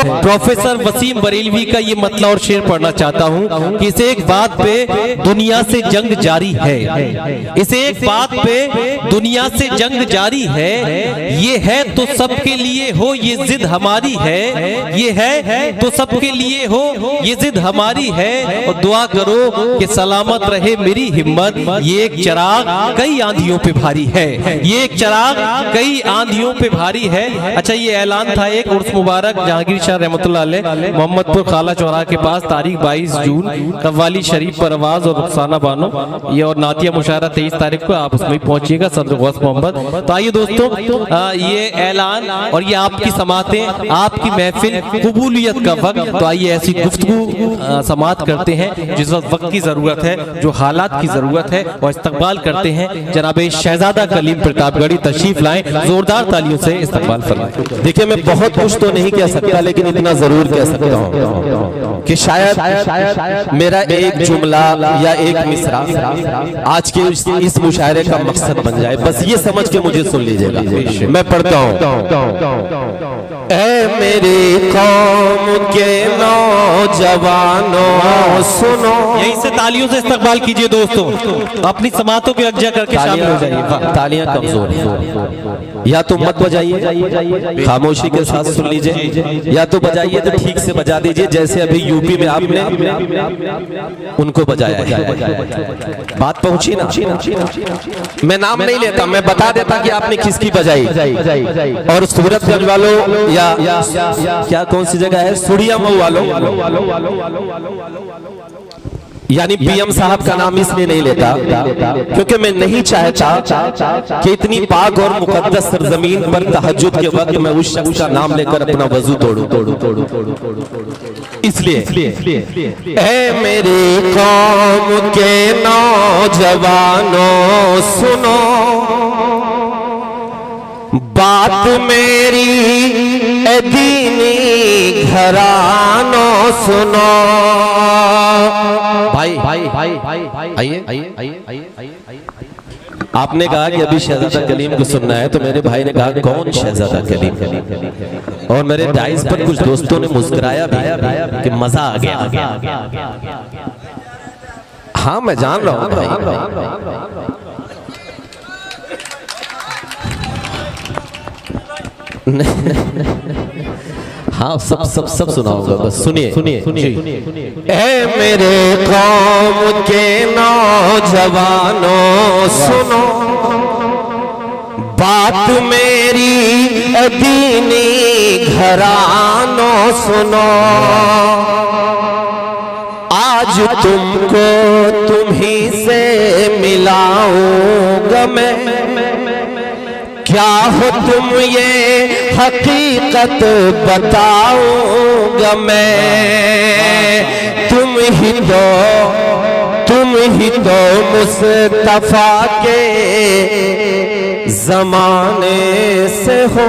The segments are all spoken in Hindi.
प्रोफेसर वसीम बरेलवी का ये मतला और शेर पढ़ना चाहता हूँ कि इस एक बात पे दुनिया से जंग जारी है, इस एक बात पे दुनिया से जंग जारी है। ये है तो सबके लिए हो ये जिद हमारी है, ये है तो सबके लिए हो ये जिद हमारी है। और दुआ करो कि सलामत रहे मेरी हिम्मत, ये एक चिराग कई आंधियों पे भारी है, ये एक चिराग कई आंधियों पे भारी है। अच्छा, ये ऐलान था एक उर्स मुबारक जहांगीर शाह रहमतुल्लाह अलैह मोहम्मदपुर खाला चौराहा के पास तारीख 22 जून कव्वाली शरीफ पर आवाज और रुखसाना बानो, ये और नातिया मुशायरा 23 तारीख को आप उसमें पहुंचिएगा, सदर गौस मोहम्मद। तो आइए दोस्तों, ये ऐलान और ये आपकी समातें, आपकी महफिल, कबूलियत का वक्त। तो आइए ऐसी गुफ्तगू समात करते हैं जिस वक्त की जरूरत है, जो हालात की जरूरत है, और इस्तकबाल करते हैं जनाब शहजादा कलीम प्रतापगढ़ी तशरीफ लाएं, जोरदार तालियों से इस्तकबाल फरमाएं। देखिए, मैं बहुत कुछ तो नहीं कह सकता, लेकिन इतना जरूर कह सकता हूँ कि शायद मेरा एक जुमला या एक मिसरा आज के इस मुशायरे का मकसद बन जाए। बस ये समझ के मुझे सुन लीजिएगा। मैं पढ़ता हूँ। ऐ मेरी कौम के नौजवानों सुनो। यहीं से तालियों से इस्तकबाल कीजिए दोस्तों, अपनी समातों पे अज्जा करके शामिल हो जाइए। तालियां कमजोर हैं, या तो मत बजाइए, खामोशी के साथ सुन लीजिए, या तो बजाइए तो ठीक से बजा दीजिए, जैसे अभी यूपी में आपने उनको बजाया है। बात पहुंची ना? मैं नाम नहीं लेता, मैं बता देता कि आपने किसकी बजाई। और सूरतगंज वालों या क्या कौन सी जगह है, सुड़िया मऊ वालों, यानी पीएम साहब का नाम इसलिए नहीं लेता क्योंकि मैं नहीं चाहता कि इतनी पाक और मुकद्दस सरजमीन पर तहज्जुद के वक्त मैं उस शख्स का नाम लेकर अपना वजू तोड़ू। इसलिए ऐ मेरी कौम के नौजवानों सुनो, बात मेरी ए दीनी घरानों सुनो। भाई आइए। आपने कहा कि अभी शहजादा कलीम को सुनना है, तो मेरे भाई ने कहा कौन शहजादा कलीम, और मेरे डाइस पर कुछ दोस्तों ने मुस्कुराया भी कि मजा आ गया। हाँ, मैं जान रहा हूँ। हाँ, सब सुना होगा, बस सुनिए। ऐ मेरे कौम के नौजवानों सुनो, बात मेरी दीनी घरानों सुनो। आज तुमको तुम्ही से मिलाऊंगा मैं, क्या हो तुम ये हकीकत बताऊंगा मैं। तुम ही तो मुस्तफा के जमाने से हो।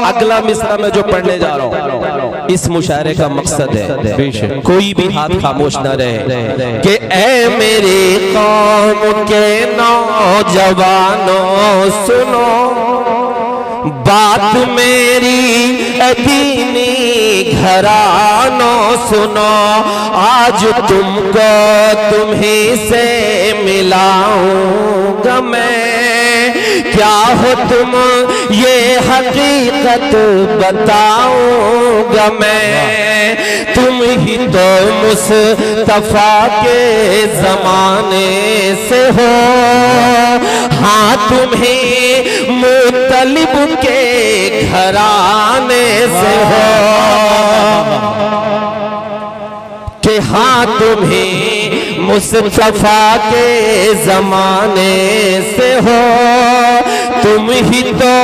अगला मिसरा में जो पढ़ने जा रहा हूँ, इस मुशायरे का मकसद है कोई भी हाथ खामोश न रहे कि ऐ मेरी कौम के नौजवानों सुनो, बात मेरी दीनी घरानों सुनो। आज तुमको तुम्ही से मिलाऊंगा मैं, क्या हो तुम ये हकीकत बताऊंगा मैं। तुम ही तो मुस्तफा के जमाने से हो, हाँ तुम्हें मुतलिब के घराने से हो, कि हाँ तुम्हें मुस्तफा के जमाने से हो। तुम ही तो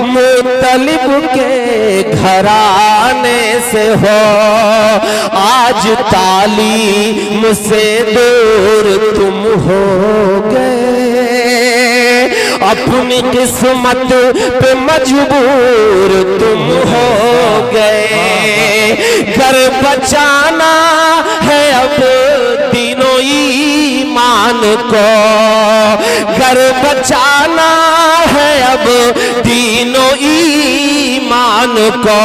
मुतलिब के घराने से हो। आज तालीम से दूर तुम हो गए, अपनी किस्मत पे मजबूर तुम हो गए। घर बचाना है अब तीनों ईमान को, घर बचाना है अब तीनों ईमान ईमान को।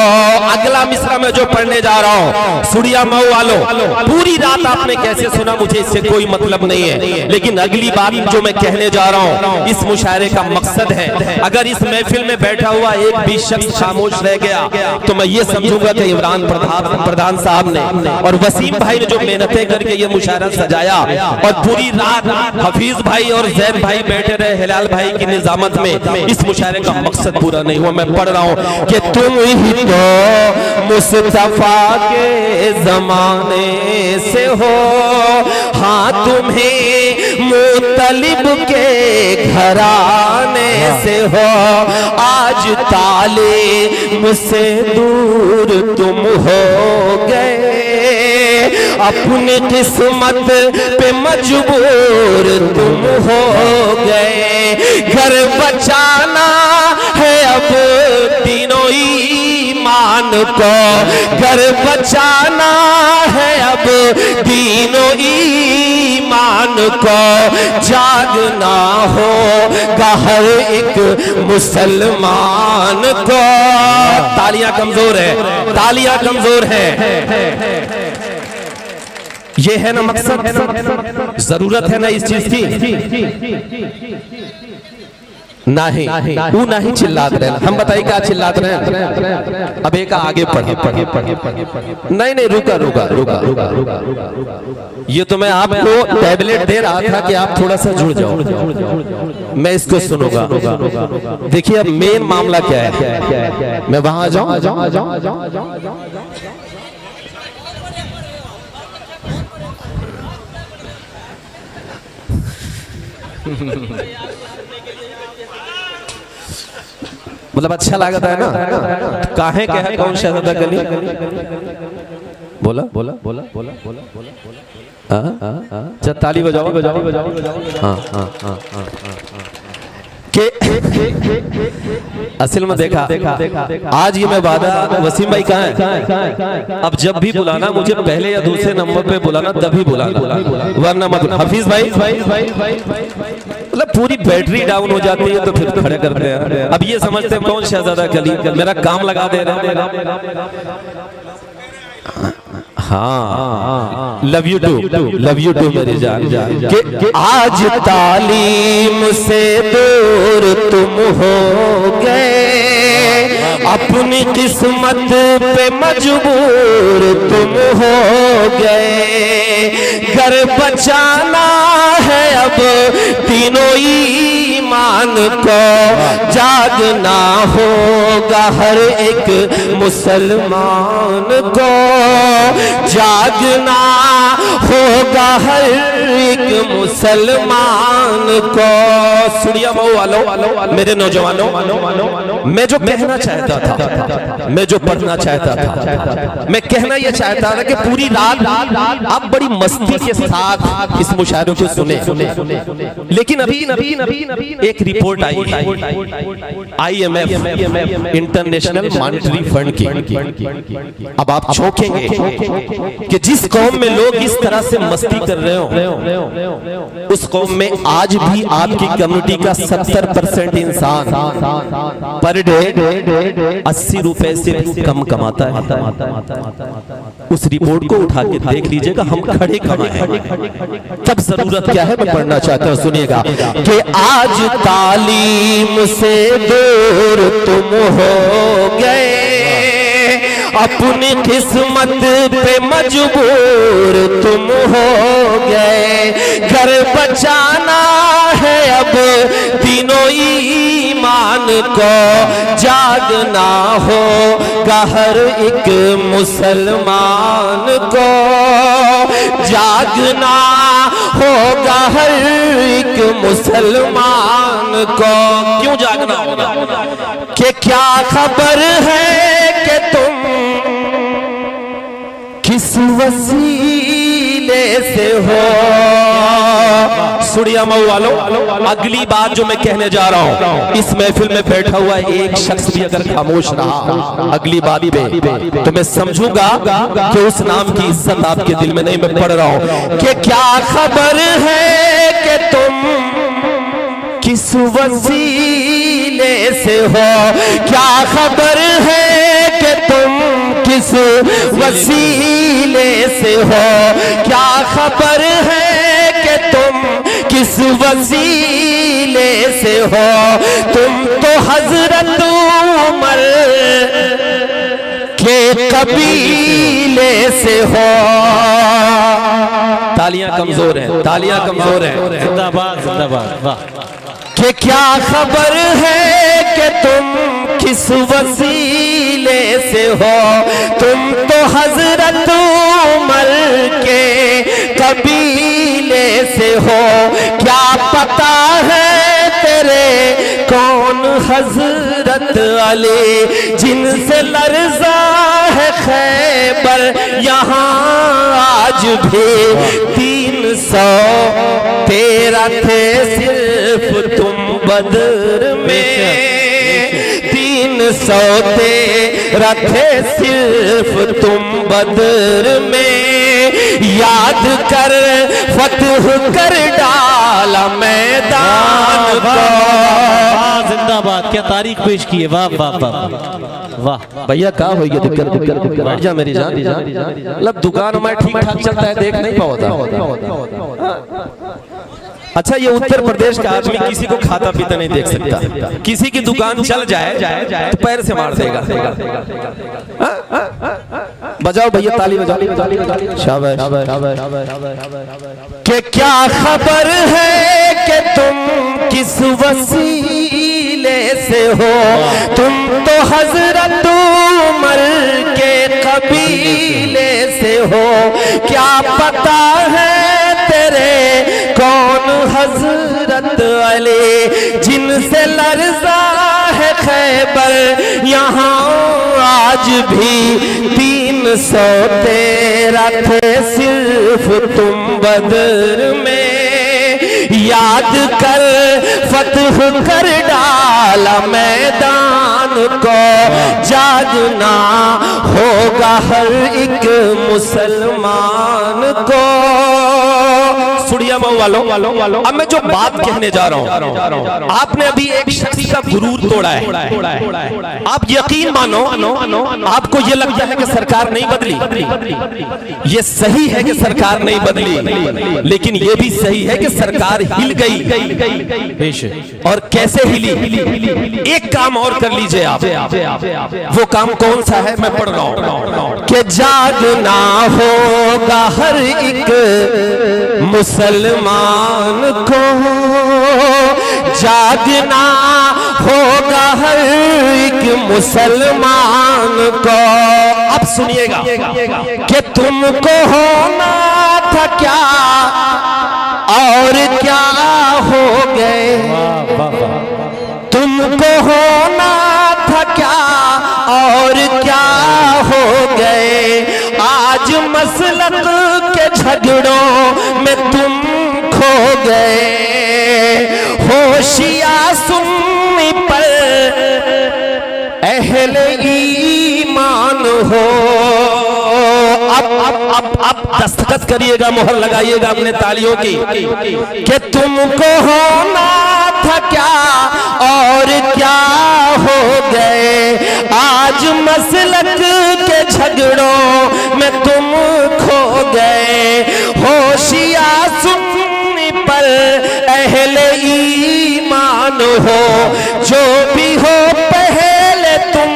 अगला मिसरा में जो पढ़ने जा रहा हूं, सुड़िया मऊ वालों, पूरी रात आपने कैसे सुना मुझे इससे कोई मतलब नहीं है, लेकिन अगली बात जो मैं कहने जा रहा हूं इस मुशायरे का मकसद है। अगर इस महफिल में बैठा हुआ एक भी शख्स खामोश रह गया तो मैं ये समझूंगा कि इमरान प्रधान साहब ने और वसीम भाई ने जो मेहनतें करके ये मुशायरा सजाया और पूरी रात हफीज भाई और जैद भाई बैठे रहे हिलाल भाई की निजामत में, इस मुशायरे का मकसद पूरा नहीं हुआ। मैं पढ़ रहा हूं कि तुम ही तो मुस्तफा के जमाने से हो, हाँ तुम्हें मुतलिब के घराने से हो, आज ताले मुझसे दूर तुम हो गए, अपनी किस्मत पे मजबूर तुम हो गए, घर बचाना है अब तीनों ईमान को, घर बचाना है अब तीनों ईमान को, जागना होगा हर एक मुसलमान को। तालियां कमजोर है, तालियां कमजोर है। ये है ना मकसद, जरूरत है ना इस चीज की। नहीं वो नहीं चिल्लात रहे, हम बताइए क्या चिल्लात रहे। अब एक आगे पढ़े, नहीं रुका। ये तो मैं आपको टैबलेट दे रहा था कि आप थोड़ा सा जुड़ जाओ, मैं इसको सुनूंगा। देखिए अब मेन मामला क्या है, मैं वहां आ जाऊं। मतलब अच्छा लगता है ना, काहे कहे कौन शहजादा गली बोला अच्छा ताली बजाओ। असल में देखा आज ये मैं वादा, वसीम भाई कहाँ है, अब जब भी बुलाना मुझे पहले या दूसरे नंबर पे बुलाना, तभी बुलाना, वरना मत। हफीज भाई मतलब पूरी बैटरी डाउन हो जाती है तो फिर खड़े करते हैं। अब ये समझते हैं कौन शहजादा कली, मेरा काम लगा दे रहा है। हाँ लव यू टू मेरी जान कि आज तालीम से दूर तुम हो गए, अपनी किस्मत पे मजबूर तुम हो गए, घर बचाना है अब तीनों ईमान को, जागना होगा हर एक मुसलमान को, जागना होगा हर एक मुसलमान को। सुड़िया मऊ वालों, मेरे नौजवानों, मैं जो कहना चाहता था, मैं जो पढ़ना चाहता था, मैं कहना यह चाहता था कि पूरी रात आप बड़ी मस्ती के साथ इस मुशायरे को सुने, लेकिन अभी एक रिपोर्ट आई IMF इंटरनेशनल मॉनेटरी फंड की। अब आप चौंकेंगे कि जिस कौम में लोग इस तरह से मस्ती कर रहे हो, उस कौम में आज भी आपकी कम्युनिटी का 70% इंसान पर डे 80 रुपए से कम कमाता है। उस रिपोर्ट को उठा के देख लीजिएगा, हम खड़े खड़े हैं। तब जरूरत क्या है, मैं पढ़ना चाहता हूं, सुनिएगा कि आज तालीम से दूर तुम हो गए, अपनी किस्मत पे मजबूर तुम हो गए, घर बचाना है अब तीनों ईमान को, जागना होगा हर एक मुसलमान को, जागना होगा हर एक मुसलमान को। क्यों जागना होगा? कि क्या खबर है कि तुम किस वसीले से हो। सुड़िया मऊ वालों, अगली बात जो मैं कहने जा रहा हूं, इस महफिल में बैठा हुआ एक शख्स भी अगर खामोश रहा अगली बात पे, तो मैं समझूंगा कि उस नाम की इज्जत आपके दिल में नहीं। मैं पढ़ रहा हूं कि क्या खबर है कि तुम किस वसीले वसीले से हो, क्या खबर है कि तुम किस वसीले से हो, क्या खबर है कि तुम किस वसीले से हो, तुम तो हजरत उमर के कबीले से हो। तालियां कमजोर हैं, तालियां कमजोर हैं। जिंदाबाद जिंदाबाद, वाह। कि क्या खबर है कि तुम किस वसीले से हो, तुम तो हजरत उमर के कबीले से हो, क्या पता है तेरे कौन हजरत अली जिनसे लर्जा है खैबर यहाँ आज भी 313 थे सिर्फ तुम बदर में, 313 थे सिर्फ तुम बदर में, याद कर फतह कर डाला मैदान को। जिंदाबाद, क्या तारीख पेश की है, वाह वाह वाह वाह। भैया क्या हो गया, दिक्कत दिक्कत दिक्कत बैठ जा मेरी जान। मतलब दुकान में ठीक ठाक चलता है, देख नहीं पाता। अच्छा, ये उत्तर प्रदेश का आदमी किसी को खाता पीता नहीं देख सकता, किसी की दुकान चल जाए तो पैर से मार देगा। बजाओ भैया, ताली बजाओ, शाबाश। कि क्या खबर है कि तुम किस वसीले से हो, तुम तो हजरत उमर के कबीले से हो, क्या पता है तेरे कौन हजरत अली जिनसे लर्जा है खैबर यहाँ आज भी 313 थे सिर्फ तुम बदर में, याद कर फतह कर डाला मैदान को, जागना होगा हर एक मुसलमान को। सुड़िया मऊ वालों, अब मैं जो बात कहने जा रहा हूं, आपने अभी एक शख्स का गुरूर तोड़ा है। आप यकीन मानो, आपको ये लगता है कि सरकार नहीं बदली। ये सही है कि सरकार नहीं बदली, लेकिन ये भी सही है कि सरकार हिल गई। और कैसे हिली? एक काम और कर लीजिए आप। वो काम कौन सा है, मैं पढ़ रहा हूं कि जागना होगा हर एक मुसलमान को, जागना होगा हर एक मुसलमान को। अब सुनिएगा कि तुमको होना था क्या और क्या हो गए, तुमको होना था क्या और क्या हो गए, आज मसलक के झगड़ों में तुम खो गए, होशिया सुन्नी पर अहले ईमान हो। अब दस्तखत करिएगा, मोहर लगाइएगा अपने तालियों की कि तुमको होना था क्या और क्या हो गए, आज मसलक के झगड़ों में तुम खो गए, होशिया सुन्नी पर अहले ईमान हो, जो भी हो पहले तुम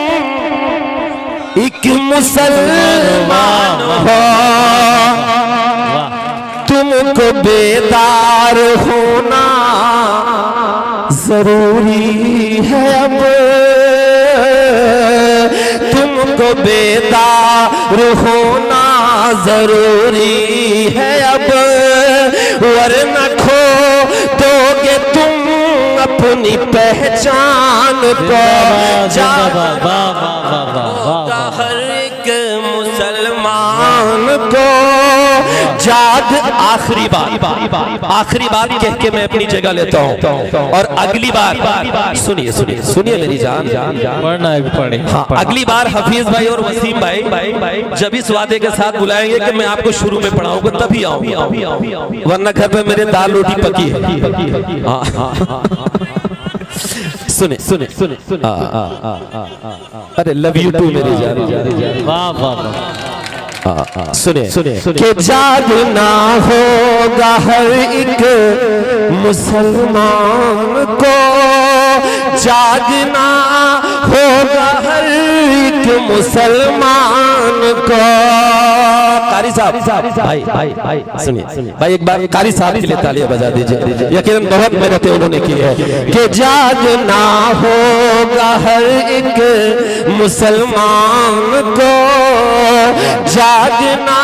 एक मुसलमान हो, तुमको बेदार होना जरूरी है अब, तुमको बेदार होना जरूरी है अब, वरना खो दोगे तुम अपनी पहचान को। हर एक मुसलमान को जाग। आखिरी बात कह के मैं अपनी जगह लेता हूँ, और अगली बार सुनिए मेरी जान, हाँ, अगली बार हफीज भाई और वसीम भाई जब इस वादे के साथ बुलाएंगे कि मैं आपको शुरू में पढ़ाऊंगा तभी आऊंगा, वरना घर पे मेरे दाल रोटी पकी है। सुने सुने सुने अरे लव यू टू मेरी जान। वाह वाह वाह। सुने सुने कि जागना होगा हर एक मुसलमान को, जागना होगा हर एक मुसलमान को। कारी साहब भाई सुनिए भाई, एक बार कारी साहब के लिए तालियां बजा दीजिए। यकीनन बहुत मेहनतें उन्होंने की है कि जागना होगा हर एक मुसलमान को, जागना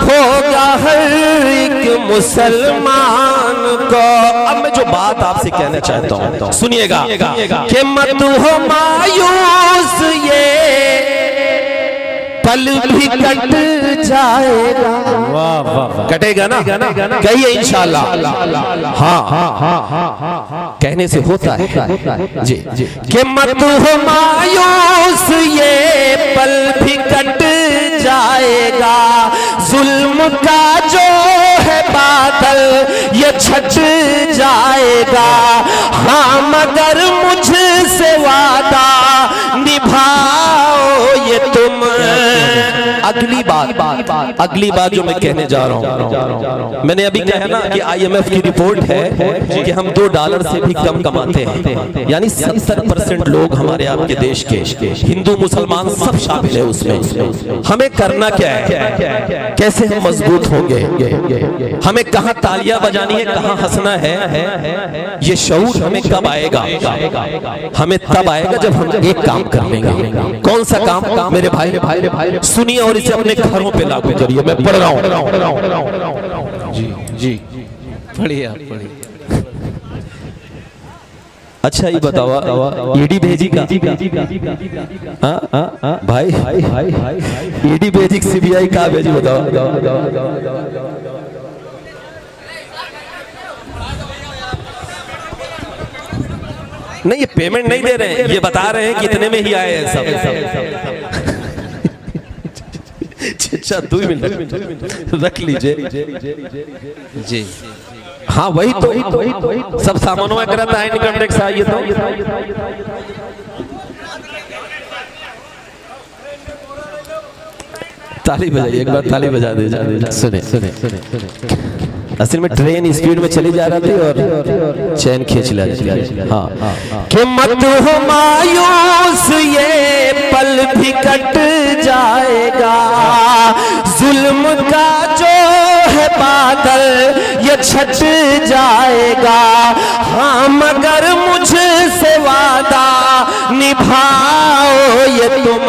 होगा हर एक मुसलमान को। अब मैं जो बात आपसे कहना चाहता हूं सुनिएगा कि मत हो मायूस, ये पल भी कट जाएगा। वाह वाह। कटेगा ना? कहिए इंशाल्लाह। हाँ कहने से होता है जी कि मत हो मायूस, ये पल भी कट जाएगा। जुल्म का जो है बादल ये छट जाएगा। हाँ मगर मुझसे वादा निभाओ ये तुम। अगली बात जो मैं कहने जा रहा हूं, मैंने अभी कहा ना कि IMF की रिपोर्ट है कि हम $2 से भी कम कमाते हैं, यानी 70% लोग हमारे आपके देश के हिंदू मुसलमान सब शामिल है उसमें। हमें करना क्या है, कैसे हम मजबूत होंगे, हमें कहां तालियां बजानी है, कहां हंसना है, ये शऊर हमें कब आएगा? हमें तब आएगा जब हम एक काम कर लेंगे। कौन सा काम मेरे भाई सुनिए और इसे अपने घरों पे लागू करिए। मैं पढ़ रहा हूं जी जी पढ़िए आप पढ़िए। अच्छा ये बताओ ईडी भेजी का भाई ईडी भेजी CBI का भेजी बताओ। नहीं ये पेमेंट नहीं दे रहे हैं, ये बता रहे हैं कितने में ही आए हैं सब। अच्छा 2 मिनट रख लीजिए जी। हाँ वही तो सब सामानों में करता है इनकम टैक्स। आइए तो ताली बजाइए, एक बार ताली बजा दीजिए। सुने असल में ट्रेन स्पीड में चली जा रही थी और चैन खींच ला। हाँ कि मत हो मायूस, ये पल भी कट जाएगा। जुल्म का जो है बादल ये छट जाएगा। हाँ मगर मुझसे वादा निभाओ ये तुम।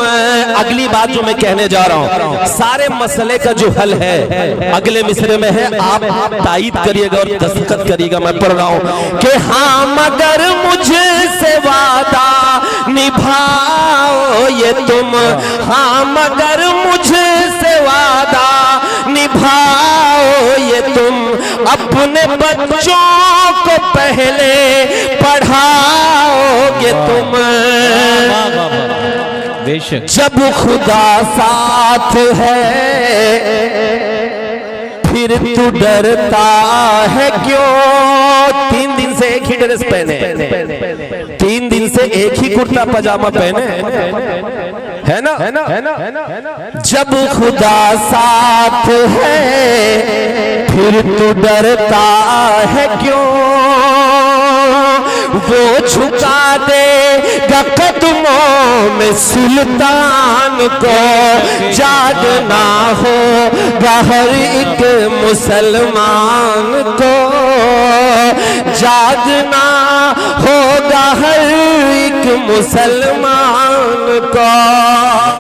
अगली बात जो मैं कहने जा रहा हूं, सारे मसले का जो हल है अगले मिसरे में है। आप तायीद करिएगा और दस्तखत करिएगा। मैं पढ़ रहा हूं कि हाँ मगर मुझसे वादा निभाओ ये तुम। हाँ मगर मुझसे वादा निभाओ ये तुम। अपने बच्चों को पहले पढ़ाओगे तुम। बेशक जब खुदा साथ है फिर तू डरता है क्यों? 3 दिन से एक ही ड्रेस पहने, 3 दिन से एक ही कुर्ता पजामा पहने, है ना? जब खुदा साथ है फिर तू डरता है क्यों? वो झुका देगा कदमों में सुल्तान को। जागना होगा हर एक मुसलमान को, जागना होगा हर एक मुसलमान को।